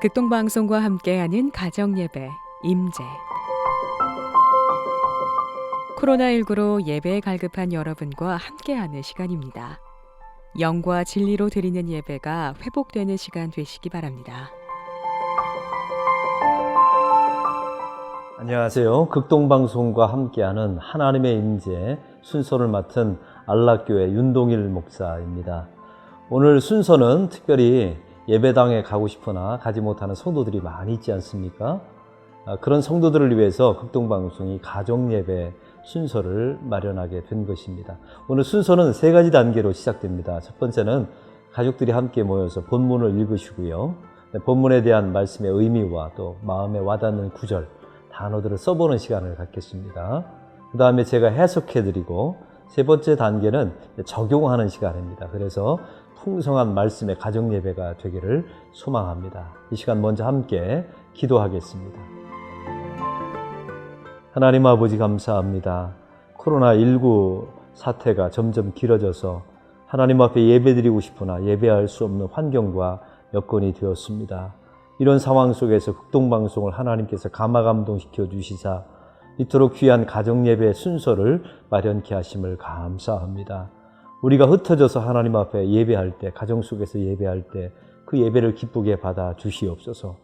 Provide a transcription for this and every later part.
극동방송과 함께하는 가정예배 임재. 코로나19로 예배에 갈급한 여러분과 함께하는 시간입니다. 영과 진리로 드리는 예배가 회복되는 시간 되시기 바랍니다. 안녕하세요. 극동방송과 함께하는 하나님의 임재 순서를 맡은 안락교회 윤동일 목사입니다. 오늘 순서는 특별히 예배당에 가고 싶으나 가지 못하는 성도들이 많이 있지 않습니까? 그런 성도들을 위해서 극동방송이 가정예배 순서를 마련하게 된 것입니다. 오늘 순서는 세 가지 단계로 시작됩니다. 첫 번째는 가족들이 함께 모여서 본문을 읽으시고요. 본문에 대한 말씀의 의미와 또 마음에 와닿는 구절, 단어들을 써보는 시간을 갖겠습니다. 그 다음에 제가 해석해드리고 세 번째 단계는 적용하는 시간입니다. 그래서 풍성한 말씀의 가정예배가 되기를 소망합니다. 이 시간 먼저 함께 기도하겠습니다. 하나님 아버지 감사합니다. 코로나19 사태가 점점 길어져서 하나님 앞에 예배드리고 싶으나 예배할 수 없는 환경과 여건이 되었습니다. 이런 상황 속에서 극동방송을 하나님께서 감화감동시켜 주시사 이토록 귀한 가정예배 순서를 마련케 하심을 감사합니다. 우리가 흩어져서 하나님 앞에 예배할 때, 가정 속에서 예배할 때 그 예배를 기쁘게 받아 주시옵소서.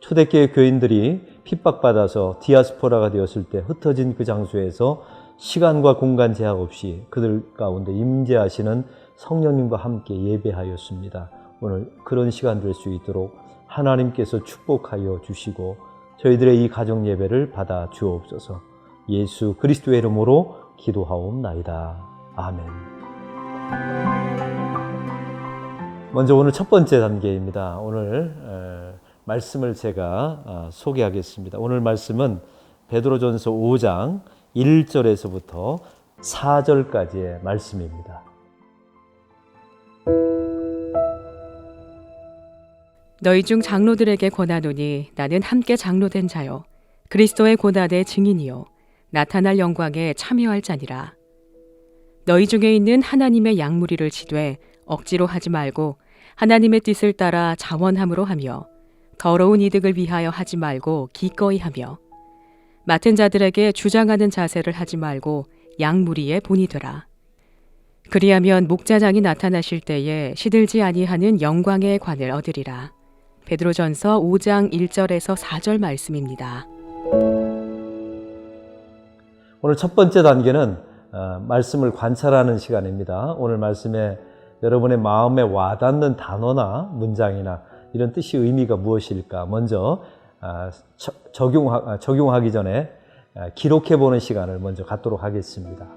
초대교회 교인들이 핍박받아서 디아스포라가 되었을 때 흩어진 그 장소에서 시간과 공간 제약 없이 그들 가운데 임재하시는 성령님과 함께 예배하였습니다. 오늘 그런 시간 될 수 있도록 하나님께서 축복하여 주시고 저희들의 이 가정 예배를 받아 주옵소서. 예수 그리스도의 이름으로 기도하옵나이다. 아멘. 먼저 오늘 첫 번째 단계입니다. 오늘 말씀을 제가 소개하겠습니다. 오늘 말씀은 베드로전서 5장 1절에서부터 4절까지의 말씀입니다. 너희 중 장로들에게 권하노니 나는 함께 장로된 자요 그리스도의 고난의 증인이요 나타날 영광에 참여할 자니라. 너희 중에 있는 하나님의 양무리를 치되 억지로 하지 말고 하나님의 뜻을 따라 자원함으로 하며 더러운 이득을 위하여 하지 말고 기꺼이 하며 맡은 자들에게 주장하는 자세를 하지 말고 양무리의 본이 되라. 그리하면 목자장이 나타나실 때에 시들지 아니하는 영광의 관을 얻으리라. 베드로전서 5장 1절에서 4절 말씀입니다. 오늘 첫 번째 단계는 말씀을 관찰하는 시간입니다. 오늘 말씀에 여러분의 마음에 와닿는 단어나 문장이나 이런 뜻이 의미가 무엇일까 먼저 적용하기 전에 기록해보는 시간을 먼저 갖도록 하겠습니다.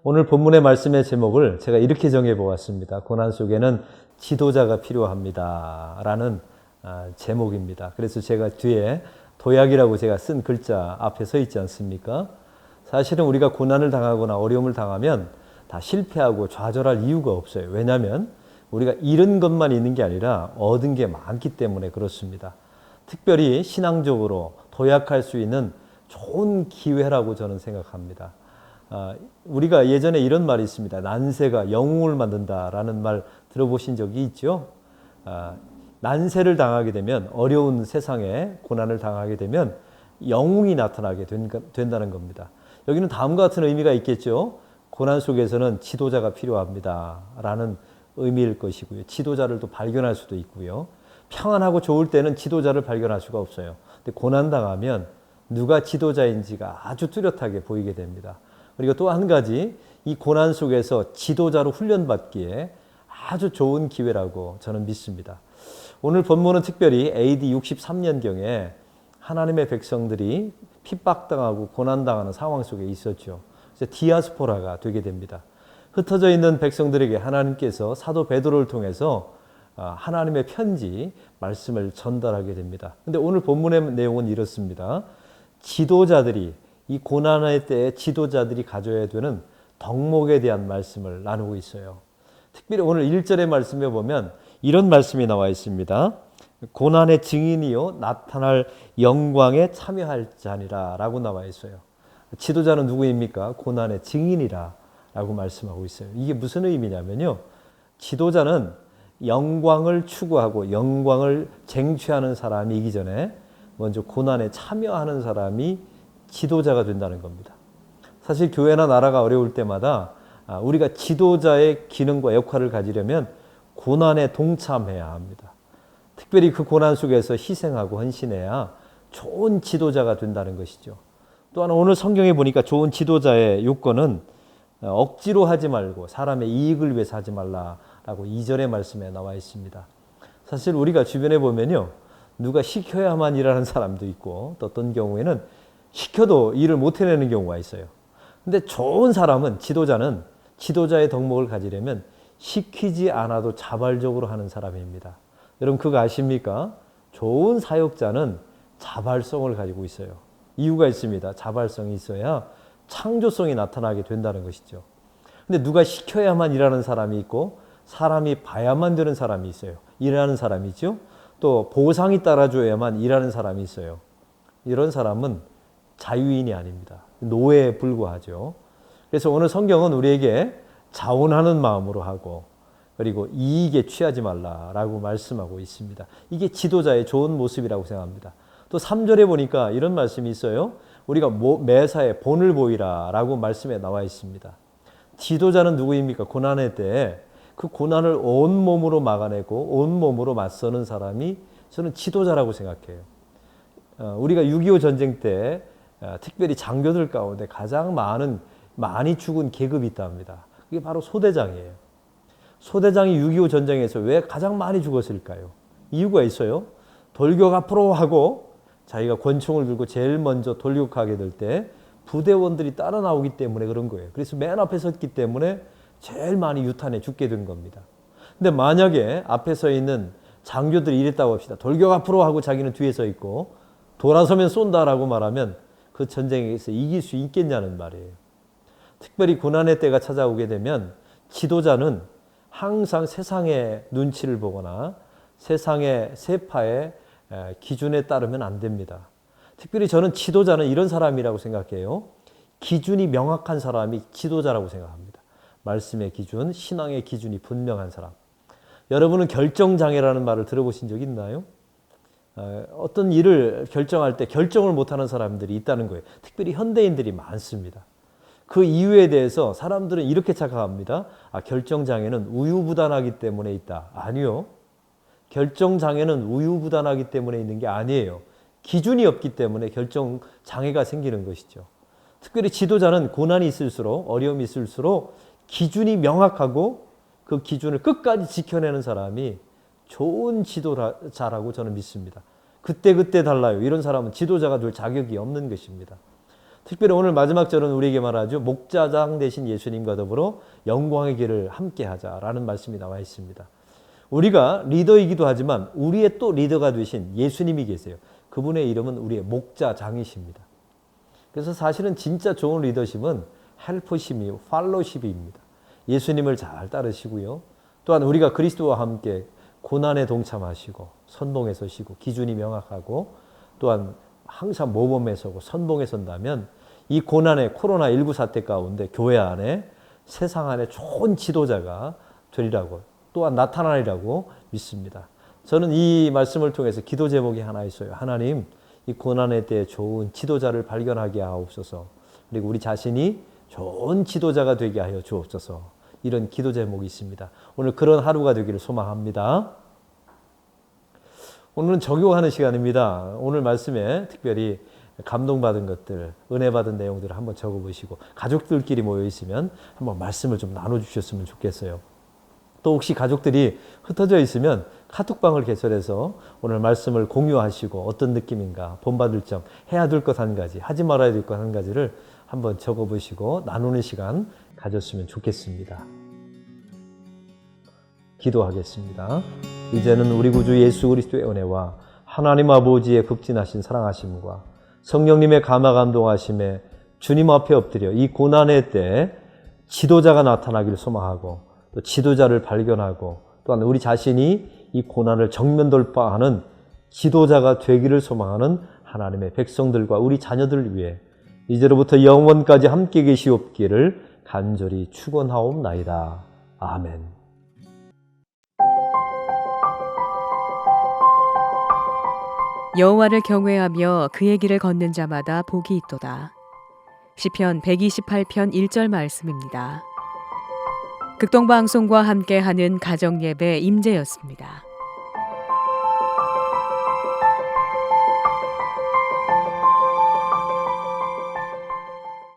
오늘 본문의 말씀의 제목을 제가 이렇게 정해보았습니다. 고난 속에는 지도자가 필요합니다 라는 제목입니다. 그래서 제가 뒤에 도약이라고 제가 쓴 글자 앞에 서 있지 않습니까? 사실은 우리가 고난을 당하거나 어려움을 당하면 다 실패하고 좌절할 이유가 없어요. 왜냐하면 우리가 잃은 것만 있는 게 아니라 얻은 게 많기 때문에 그렇습니다. 특별히 신앙적으로 도약할 수 있는 좋은 기회라고 저는 생각합니다. 우리가 예전에 이런 말이 있습니다. 난세가 영웅을 만든다라는 말 들어보신 적이 있죠? 난세를 당하게 되면, 어려운 세상에 고난을 당하게 되면 영웅이 나타나게 된다는 겁니다. 여기는 다음과 같은 의미가 있겠죠. 고난 속에서는 지도자가 필요합니다 라는 의미일 것이고요. 지도자를 또 발견할 수도 있고요. 평안하고 좋을 때는 지도자를 발견할 수가 없어요. 근데 고난 당하면 누가 지도자인지가 아주 뚜렷하게 보이게 됩니다. 그리고 또 한 가지, 이 고난 속에서 지도자로 훈련받기에 아주 좋은 기회라고 저는 믿습니다. 오늘 본문은 특별히 AD 63년경에 하나님의 백성들이 핍박당하고 고난당하는 상황 속에 있었죠. 그래서 디아스포라가 되게 됩니다. 흩어져 있는 백성들에게 하나님께서 사도 베드로를 통해서 하나님의 편지, 말씀을 전달하게 됩니다. 근데 오늘 본문의 내용은 이렇습니다. 지도자들이, 이 고난의 때에 지도자들이 가져야 되는 덕목에 대한 말씀을 나누고 있어요. 특별히 오늘 1절의 말씀에 보면 이런 말씀이 나와 있습니다. 고난의 증인이요 나타날 영광에 참여할 자니라 라고 나와 있어요. 지도자는 누구입니까? 고난의 증인이라 라고 말씀하고 있어요. 이게 무슨 의미냐면요, 지도자는 영광을 추구하고 영광을 쟁취하는 사람이기 전에 먼저 고난에 참여하는 사람이 지도자가 된다는 겁니다. 사실 교회나 나라가 어려울 때마다 우리가 지도자의 기능과 역할을 가지려면 고난에 동참해야 합니다. 특별히 그 고난 속에서 희생하고 헌신해야 좋은 지도자가 된다는 것이죠. 또한 오늘 성경에 보니까 좋은 지도자의 요건은 억지로 하지 말고 사람의 이익을 위해서 하지 말라라고 2절의 말씀에 나와 있습니다. 사실 우리가 주변에 보면요, 누가 시켜야만 일하는 사람도 있고 또 어떤 경우에는 시켜도 일을 못 해내는 경우가 있어요. 근데 좋은 사람은, 지도자는 지도자의 덕목을 가지려면 시키지 않아도 자발적으로 하는 사람입니다. 여러분 그거 아십니까? 좋은 사역자는 자발성을 가지고 있어요. 이유가 있습니다. 자발성이 있어야 창조성이 나타나게 된다는 것이죠. 근데 누가 시켜야만 일하는 사람이 있고 사람이 봐야만 되는 사람이 있어요. 일하는 사람이죠. 또 보상이 따라줘야만 일하는 사람이 있어요. 이런 사람은 자유인이 아닙니다. 노예에 불과하죠. 그래서 오늘 성경은 우리에게 자원하는 마음으로 하고 그리고 이익에 취하지 말라라고 말씀하고 있습니다. 이게 지도자의 좋은 모습이라고 생각합니다. 또 3절에 보니까 이런 말씀이 있어요. 우리가 매사에 본을 보이라라고 말씀에 나와 있습니다. 지도자는 누구입니까? 고난의 때에 그 고난을 온몸으로 막아내고 온몸으로 맞서는 사람이 저는 지도자라고 생각해요. 우리가 6.25 전쟁 때 특별히 장교들 가운데 가장 많이 죽은 계급이 있답니다. 그게 바로 소대장이에요. 소대장이 6.25 전쟁에서 왜 가장 많이 죽었을까요? 이유가 있어요. 돌격 앞으로 하고 자기가 권총을 들고 제일 먼저 돌격하게 될 때 부대원들이 따라 나오기 때문에 그런 거예요. 그래서 맨 앞에 섰기 때문에 제일 많이 유탄에 죽게 된 겁니다. 근데 만약에 앞에 서 있는 장교들이 이랬다고 합시다. 돌격 앞으로 하고 자기는 뒤에 서 있고 돌아서면 쏜다라고 말하면 그 전쟁에서 이길 수 있겠냐는 말이에요. 특별히 고난의 때가 찾아오게 되면 지도자는 항상 세상의 눈치를 보거나 세상의 세파의 기준에 따르면 안 됩니다. 특별히 저는 지도자는 이런 사람이라고 생각해요. 기준이 명확한 사람이 지도자라고 생각합니다. 말씀의 기준, 신앙의 기준이 분명한 사람. 여러분은 결정장애라는 말을 들어보신 적 있나요? 어떤 일을 결정할 때 결정을 못하는 사람들이 있다는 거예요. 특별히 현대인들이 많습니다. 그 이유에 대해서 사람들은 이렇게 착각합니다. 결정장애는 우유부단하기 때문에 있다. 아니요. 결정장애는 우유부단하기 때문에 있는 게 아니에요. 기준이 없기 때문에 결정장애가 생기는 것이죠. 특별히 지도자는 고난이 있을수록, 어려움이 있을수록 기준이 명확하고 그 기준을 끝까지 지켜내는 사람이 좋은 지도자라고 저는 믿습니다. 그때그때 달라요. 이런 사람은 지도자가 될 자격이 없는 것입니다. 특별히 오늘 마지막 절은 우리에게 말하죠. 목자장 되신 예수님과 더불어 영광의 길을 함께 하자라는 말씀이 나와 있습니다. 우리가 리더이기도 하지만 우리의 또 리더가 되신 예수님이 계세요. 그분의 이름은 우리의 목자장이십니다. 그래서 사실은 진짜 좋은 리더십은 헬퍼십이요, 팔로십입니다. 예수님을 잘 따르시고요. 또한 우리가 그리스도와 함께 고난에 동참하시고 선봉에 서시고 기준이 명확하고 또한 항상 모범에 서고 선봉에 선다면 이 고난의 코로나19 사태 가운데 교회 안에 세상 안에 좋은 지도자가 되리라고 또한 나타나리라고 믿습니다. 저는 이 말씀을 통해서 기도 제목이 하나 있어요. 하나님, 이 고난의 때에 좋은 지도자를 발견하게 하옵소서. 그리고 우리 자신이 좋은 지도자가 되게 하여 주옵소서. 이런 기도 제목이 있습니다. 오늘 그런 하루가 되기를 소망합니다. 오늘은 적용하는 시간입니다. 오늘 말씀에 특별히 감동받은 것들, 은혜 받은 내용들을 한번 적어보시고 가족들끼리 모여 있으면 한번 말씀을 좀 나눠주셨으면 좋겠어요. 또 혹시 가족들이 흩어져 있으면 카톡방을 개설해서 오늘 말씀을 공유하시고 어떤 느낌인가, 본받을 점, 해야 될 것 한 가지, 하지 말아야 될 것 한 가지를 한번 적어보시고 나누는 시간 가졌으면 좋겠습니다. 기도하겠습니다. 이제는 우리 구주 예수 그리스도의 은혜와 하나님 아버지의 극진하신 사랑하심과 성령님의 감화 감동하심에 주님 앞에 엎드려 이 고난의 때에 지도자가 나타나기를 소망하고 또 지도자를 발견하고 또한 우리 자신이 이 고난을 정면 돌파하는 지도자가 되기를 소망하는 하나님의 백성들과 우리 자녀들을 위해 이제로부터 영원까지 함께 계시옵기를 간절히 축원하옵나이다. 아멘. 여호와를 경외하며 그의 길을 걷는 자마다 복이 있도다. 시편 128편 1절 말씀입니다. 극동방송과 함께하는 가정예배 임재였습니다.